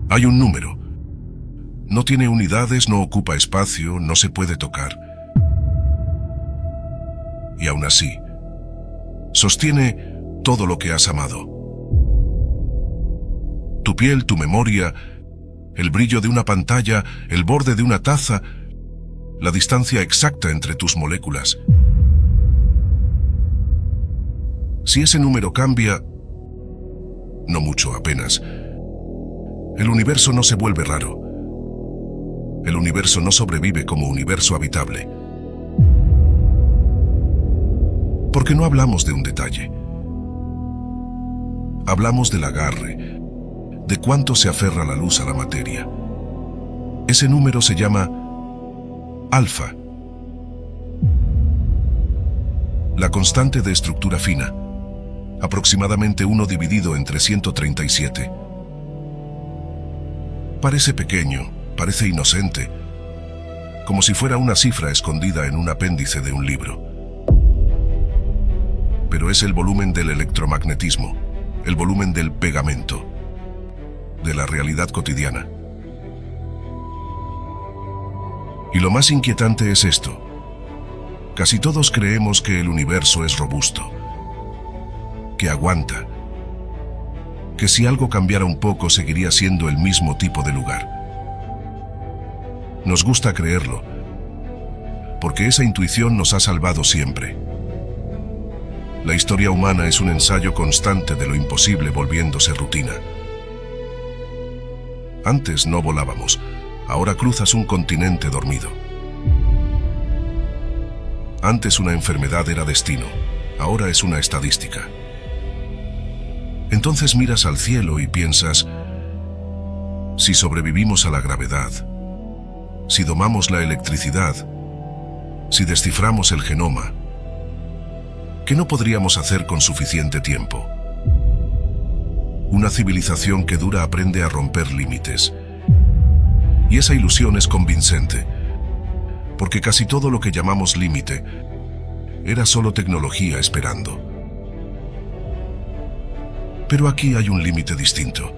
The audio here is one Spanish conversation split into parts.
Hay un número. No tiene unidades, no ocupa espacio, no se puede tocar. Y aún así, sostiene todo lo que has amado. Tu piel, tu memoria, el brillo de una pantalla, el borde de una taza, la distancia exacta entre tus moléculas. Si ese número cambia, no mucho, apenas, el universo no se vuelve raro. El universo no sobrevive como universo habitable. Porque no hablamos de un detalle. Hablamos del agarre, de cuánto se aferra la luz a la materia. Ese número se llama alfa. La constante de estructura fina, aproximadamente 1 dividido entre 137. Parece pequeño, parece inocente, como si fuera una cifra escondida en un apéndice de un libro. Pero es el volumen del electromagnetismo, el volumen del pegamento, de la realidad cotidiana. Y lo más inquietante es esto. Casi todos creemos que el universo es robusto, que aguanta, que si algo cambiara un poco seguiría siendo el mismo tipo de lugar. Nos gusta creerlo, porque esa intuición nos ha salvado siempre. La historia humana es un ensayo constante de lo imposible volviéndose rutina. Antes no volábamos, ahora cruzas un continente dormido. Antes una enfermedad era destino, ahora es una estadística. Entonces miras al cielo y piensas, si sobrevivimos a la gravedad, si domamos la electricidad, si desciframos el genoma, ¿qué no podríamos hacer con suficiente tiempo? Una civilización que dura aprende a romper límites. Y esa ilusión es convincente, porque casi todo lo que llamamos límite era solo tecnología esperando. Pero aquí hay un límite distinto.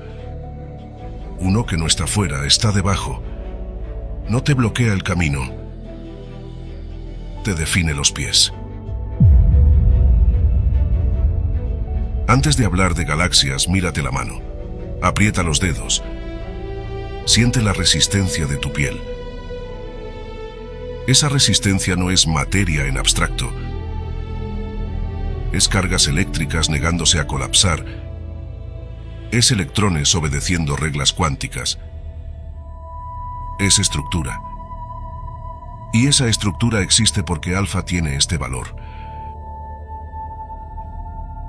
Uno que no está fuera, está debajo. No te bloquea el camino, te define los pies. Antes de hablar de galaxias, mírate la mano. Aprieta los dedos. Siente la resistencia de tu piel. Esa resistencia no es materia en abstracto. Es cargas eléctricas negándose a colapsar. Es electrones obedeciendo reglas cuánticas. Es estructura. Y esa estructura existe porque alfa tiene este valor.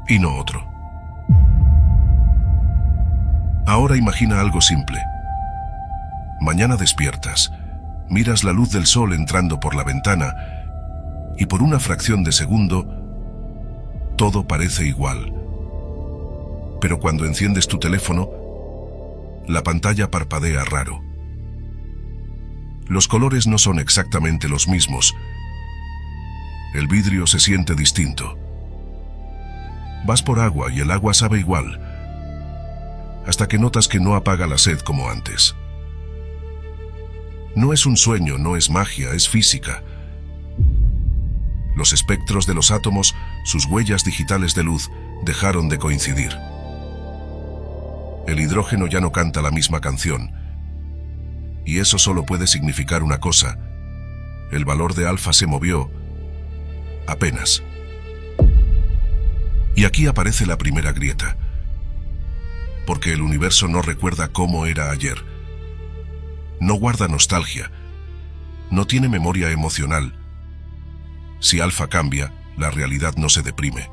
Y no otro. Ahora imagina algo simple. Mañana despiertas, miras la luz del sol entrando por la ventana y por una fracción de segundo, todo parece igual. Pero cuando enciendes tu teléfono, la pantalla parpadea raro. Los colores no son exactamente los mismos. El vidrio se siente distinto. Vas por agua y el agua sabe igual, hasta que notas que no apaga la sed como antes. No es un sueño, no es magia, es física. Los espectros de los átomos, sus huellas digitales de luz, dejaron de coincidir. El hidrógeno ya no canta la misma canción. Y eso solo puede significar una cosa. El valor de alfa se movió apenas. Y aquí aparece la primera grieta. Porque el universo no recuerda cómo era ayer. No guarda nostalgia. No tiene memoria emocional. Si alfa cambia, la realidad no se deprime.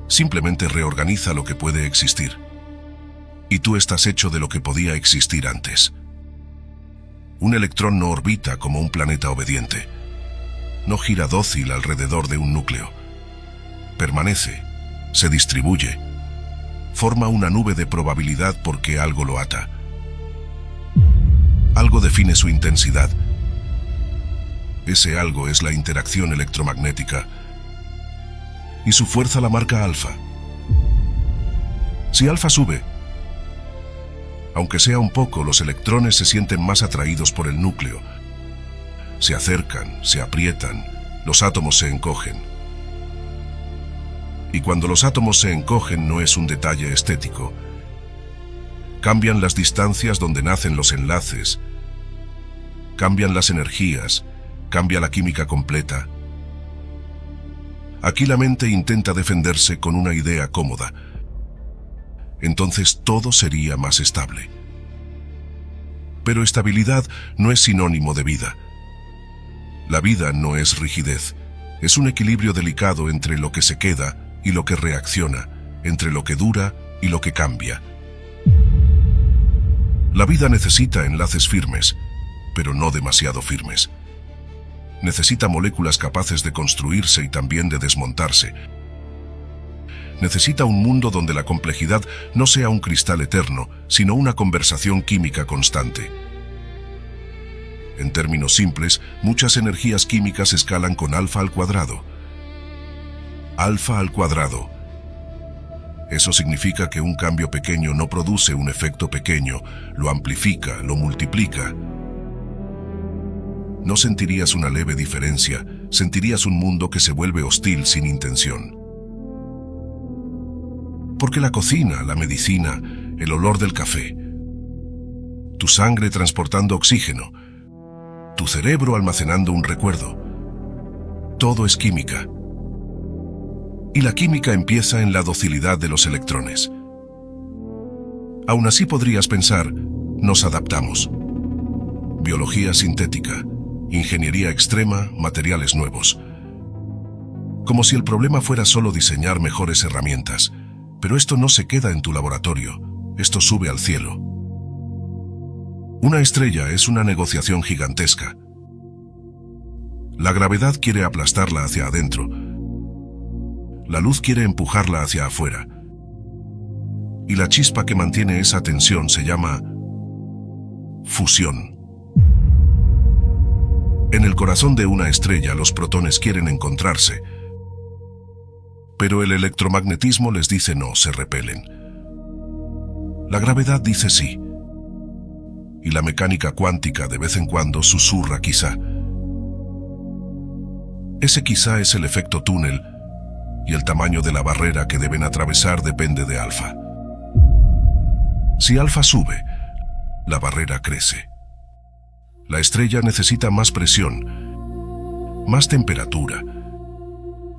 Simplemente reorganiza lo que puede existir. Y tú estás hecho de lo que podía existir antes. Un electrón no orbita como un planeta obediente. No gira dócil alrededor de un núcleo. Permanece, se distribuye, forma una nube de probabilidad porque algo lo ata. Algo define su intensidad. Ese algo es la interacción electromagnética. Y su fuerza la marca alfa. Si alfa sube, Aunque sea un poco, los electrones se sienten más atraídos por el núcleo. Se acercan, se aprietan, los átomos se encogen. Y cuando los átomos se encogen no es un detalle estético. Cambian las distancias donde nacen los enlaces, cambian las energías, cambia la química completa. Aquí la mente intenta defenderse con una idea cómoda. Entonces todo sería más estable. Pero estabilidad no es sinónimo de vida. La vida no es rigidez, es un equilibrio delicado entre lo que se queda y lo que reacciona, entre lo que dura y lo que cambia. La vida necesita enlaces firmes, pero no demasiado firmes. Necesita moléculas capaces de construirse y también de desmontarse. Necesita un mundo donde la complejidad no sea un cristal eterno, sino una conversación química constante. En términos simples, muchas energías químicas escalan con alfa al cuadrado. Alfa al cuadrado. Eso significa que un cambio pequeño no produce un efecto pequeño, lo amplifica, lo multiplica. No sentirías una leve diferencia, sentirías un mundo que se vuelve hostil sin intención. Porque la cocina, la medicina, el olor del café, tu sangre transportando oxígeno, tu cerebro almacenando un recuerdo, todo es química. Y la química empieza en la docilidad de los electrones. Aún así podrías pensar, nos adaptamos. Biología sintética, ingeniería extrema, materiales nuevos. Como si el problema fuera solo diseñar mejores herramientas. Pero esto no se queda en tu laboratorio, esto sube al cielo. Una estrella es una negociación gigantesca. La gravedad quiere aplastarla hacia adentro. La luz quiere empujarla hacia afuera. Y la chispa que mantiene esa tensión se llama fusión. En el corazón de una estrella los protones quieren encontrarse, pero el electromagnetismo les dice no, se repelen. La gravedad dice sí. Y la mecánica cuántica de vez en cuando susurra quizá. Ese quizá es el efecto túnel, y el tamaño de la barrera que deben atravesar depende de alfa. Si alfa sube, la barrera crece. La estrella necesita más presión, más temperatura,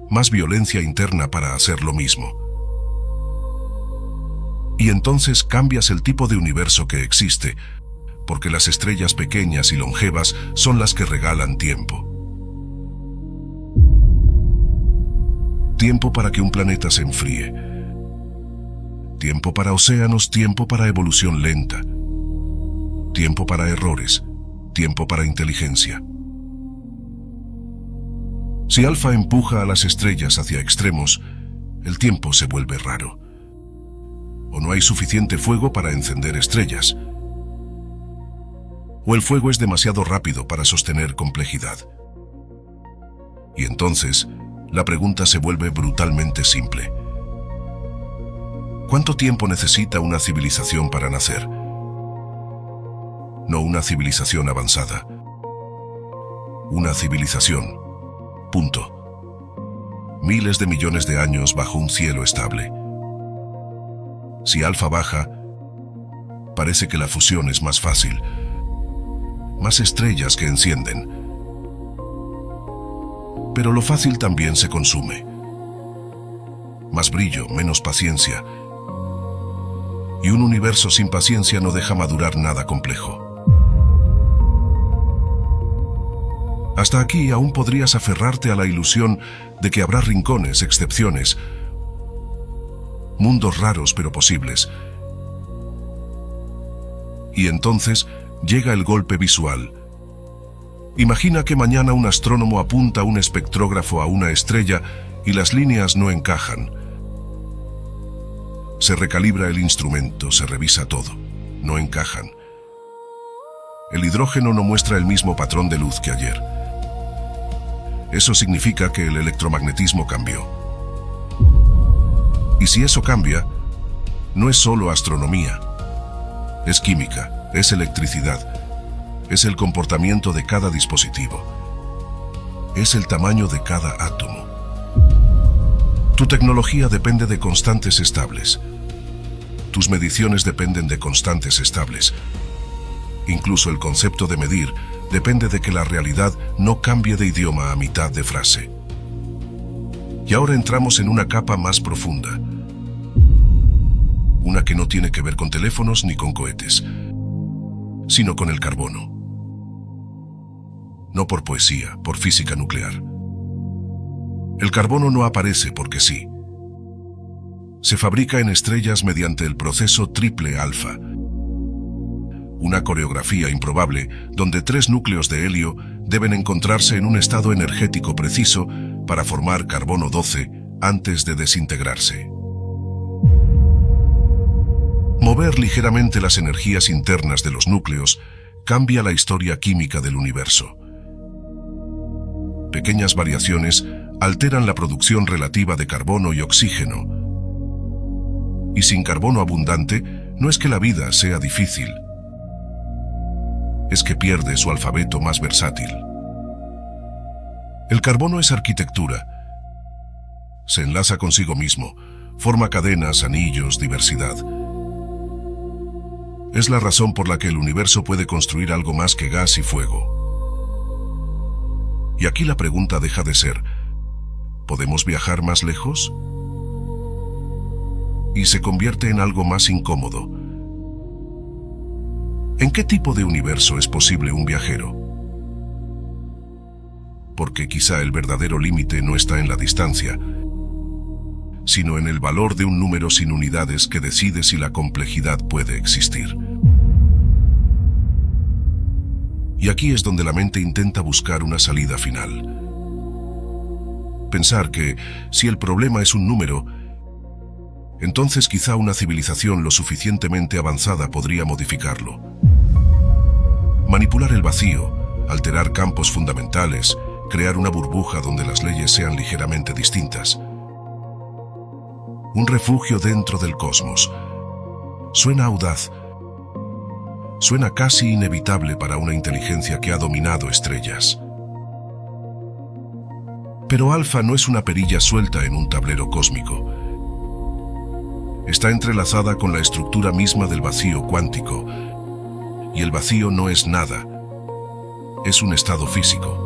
más violencia interna para hacer lo mismo. Y entonces cambias el tipo de universo que existe, porque las estrellas pequeñas y longevas son las que regalan tiempo. Tiempo para que un planeta se enfríe. Tiempo para océanos, tiempo para evolución lenta. Tiempo para errores, tiempo para inteligencia. Si alfa empuja a las estrellas hacia extremos, el tiempo se vuelve raro. O no hay suficiente fuego para encender estrellas. O el fuego es demasiado rápido para sostener complejidad. Y entonces, la pregunta se vuelve brutalmente simple. ¿Cuánto tiempo necesita una civilización para nacer? No una civilización avanzada. Una civilización. Punto. Miles de millones de años bajo un cielo estable. Si alfa baja, parece que la fusión es más fácil. Más estrellas que encienden. Pero lo fácil también se consume. Más brillo, menos paciencia. Y un universo sin paciencia no deja madurar nada complejo. Hasta aquí aún podrías aferrarte a la ilusión de que habrá rincones, excepciones, mundos raros pero posibles. Y entonces llega el golpe visual. Imagina que mañana un astrónomo apunta un espectrógrafo a una estrella y las líneas no encajan. Se recalibra el instrumento, se revisa todo. No encajan. El hidrógeno no muestra el mismo patrón de luz que ayer. Eso significa que el electromagnetismo cambió. Y si eso cambia, no es solo astronomía. Es química, es electricidad, es el comportamiento de cada dispositivo, es el tamaño de cada átomo. Tu tecnología depende de constantes estables. Tus mediciones dependen de constantes estables. Incluso el concepto de medir depende de que la realidad no cambie de idioma a mitad de frase. Y ahora entramos en una capa más profunda. Una que no tiene que ver con teléfonos ni con cohetes, sino con el carbono. No por poesía, por física nuclear. El carbono no aparece porque sí. Se fabrica en estrellas mediante el proceso triple alfa. Una coreografía improbable donde 3 núcleos de helio deben encontrarse en un estado energético preciso para formar carbono 12 antes de desintegrarse. Mover ligeramente las energías internas de los núcleos cambia la historia química del universo. Pequeñas variaciones alteran la producción relativa de carbono y oxígeno. Y sin carbono abundante, no es que la vida sea difícil, es que pierde su alfabeto más versátil. El carbono es arquitectura. Se enlaza consigo mismo, forma cadenas, anillos, diversidad. Es la razón por la que el universo puede construir algo más que gas y fuego. Y aquí la pregunta deja de ser, ¿podemos viajar más lejos? Y se convierte en algo más incómodo. ¿En qué tipo de universo es posible un viajero? Porque quizá el verdadero límite no está en la distancia, sino en el valor de un número sin unidades que decide si la complejidad puede existir. Y aquí es donde la mente intenta buscar una salida final. Pensar que, si el problema es un número, entonces quizá una civilización lo suficientemente avanzada podría modificarlo. Manipular el vacío, alterar campos fundamentales, crear una burbuja donde las leyes sean ligeramente distintas. Un refugio dentro del cosmos. Suena audaz. Suena casi inevitable para una inteligencia que ha dominado estrellas. Pero Alfa no es una perilla suelta en un tablero cósmico. Está entrelazada con la estructura misma del vacío cuántico. Y el vacío no es nada. Es un estado físico.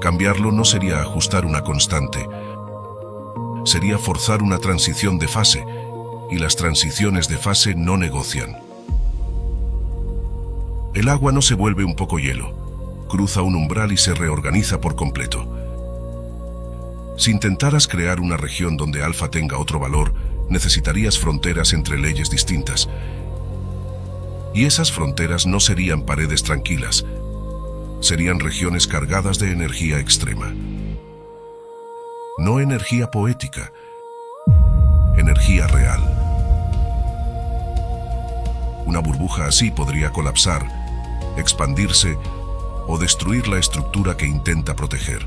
Cambiarlo no sería ajustar una constante. Sería forzar una transición de fase. Y las transiciones de fase no negocian. El agua no se vuelve un poco hielo, cruza un umbral y se reorganiza por completo. Si intentaras crear una región donde alfa tenga otro valor, necesitarías fronteras entre leyes distintas. Y esas fronteras no serían paredes tranquilas, serían regiones cargadas de energía extrema. No energía poética, energía real. Una burbuja así podría colapsar, expandirse o destruir la estructura que intenta proteger.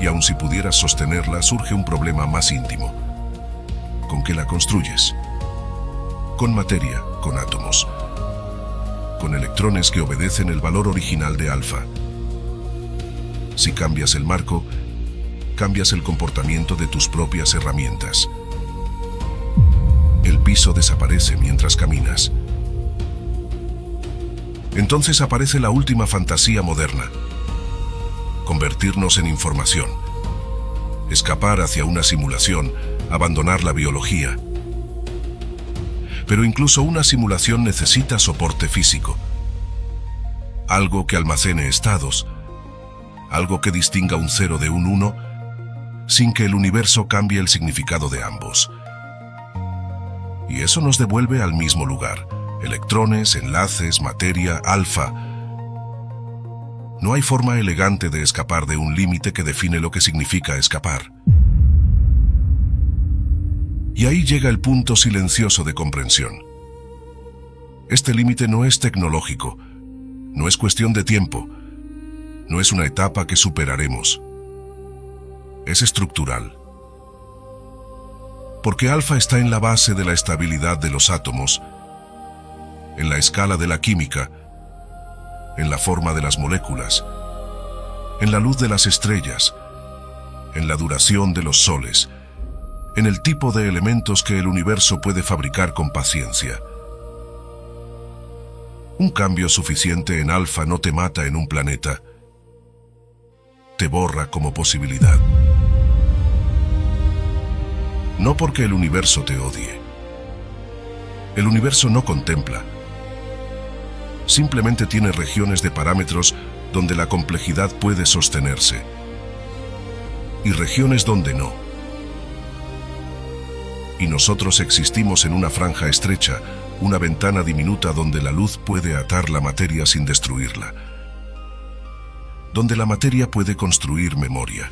Y aun si pudieras sostenerla, surge un problema más íntimo. ¿Con qué la construyes? Con materia, con átomos, con electrones que obedecen el valor original de alfa. Si cambias el marco, cambias el comportamiento de tus propias herramientas. El piso desaparece mientras caminas. Entonces aparece la última fantasía moderna. Convertirnos en información. Escapar hacia una simulación, abandonar la biología. Pero incluso una simulación necesita soporte físico. Algo que almacene estados. Algo que distinga un 0 de un 1, sin que el universo cambie el significado de ambos. Y eso nos devuelve al mismo lugar. Electrones, enlaces, materia, alfa. No hay forma elegante de escapar de un límite que define lo que significa escapar. Y ahí llega el punto silencioso de comprensión. Este límite no es tecnológico, no es cuestión de tiempo, no es una etapa que superaremos. Es estructural. Porque alfa está en la base de la estabilidad de los átomos, en la escala de la química, en la forma de las moléculas, en la luz de las estrellas, en la duración de los soles, en el tipo de elementos que el universo puede fabricar con paciencia. Un cambio suficiente en alfa no te mata en un planeta, te borra como posibilidad. No porque el universo te odie. El universo no contempla. Simplemente tiene regiones de parámetros donde la complejidad puede sostenerse y regiones donde no. Y nosotros existimos en una franja estrecha, una ventana diminuta donde la luz puede atar la materia sin destruirla, donde la materia puede construir memoria,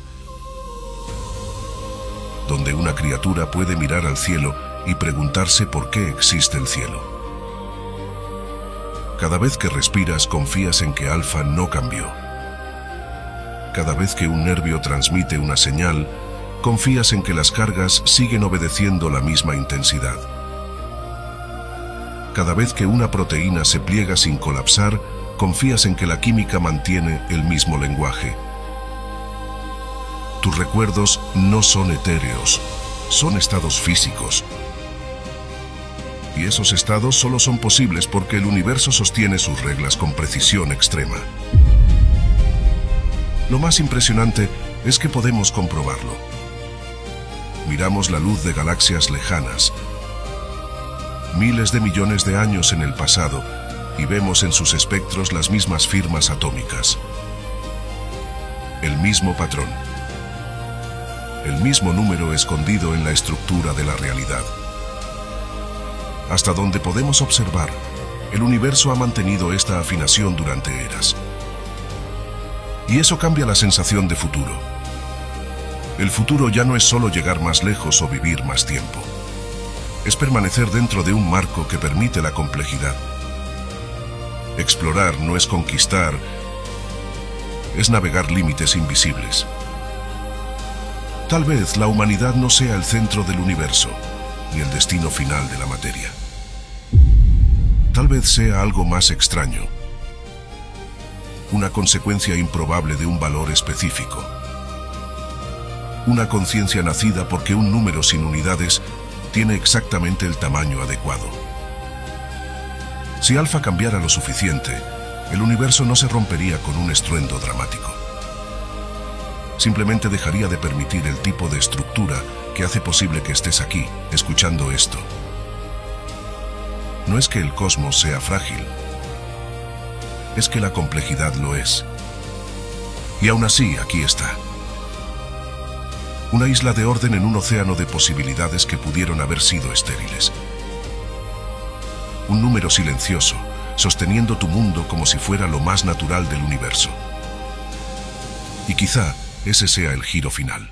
donde una criatura puede mirar al cielo y preguntarse por qué existe el cielo. Cada vez que respiras, confías en que alfa no cambió. Cada vez que un nervio transmite una señal, confías en que las cargas siguen obedeciendo la misma intensidad. Cada vez que una proteína se pliega sin colapsar, confías en que la química mantiene el mismo lenguaje. Tus recuerdos no son etéreos, son estados físicos. Y esos estados solo son posibles porque el universo sostiene sus reglas con precisión extrema. Lo más impresionante es que podemos comprobarlo. Miramos la luz de galaxias lejanas, miles de millones de años en el pasado, y vemos en sus espectros las mismas firmas atómicas. El mismo patrón. El mismo número escondido en la estructura de la realidad. Hasta donde podemos observar, el universo ha mantenido esta afinación durante eras. Y eso cambia la sensación de futuro. El futuro ya no es solo llegar más lejos o vivir más tiempo. Es permanecer dentro de un marco que permite la complejidad. Explorar no es conquistar, es navegar límites invisibles. Tal vez la humanidad no sea el centro del universo, ni el destino final de la materia. Tal vez sea algo más extraño, una consecuencia improbable de un valor específico. Una conciencia nacida porque un número sin unidades tiene exactamente el tamaño adecuado. Si alfa cambiara lo suficiente, el universo no se rompería con un estruendo dramático. Simplemente dejaría de permitir el tipo de estructura que hace posible que estés aquí, escuchando esto. No es que el cosmos sea frágil, es que la complejidad lo es. Y aún así, aquí está. Una isla de orden en un océano de posibilidades que pudieron haber sido estériles. Un número silencioso, sosteniendo tu mundo como si fuera lo más natural del universo. Y quizá ese sea el giro final.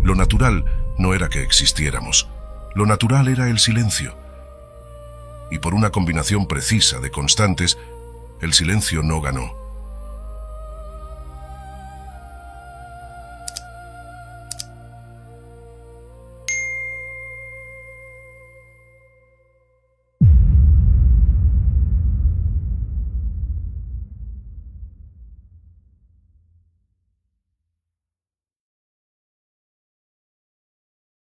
Lo natural no era que existiéramos. Lo natural era el silencio. Y por una combinación precisa de constantes, el silencio no ganó.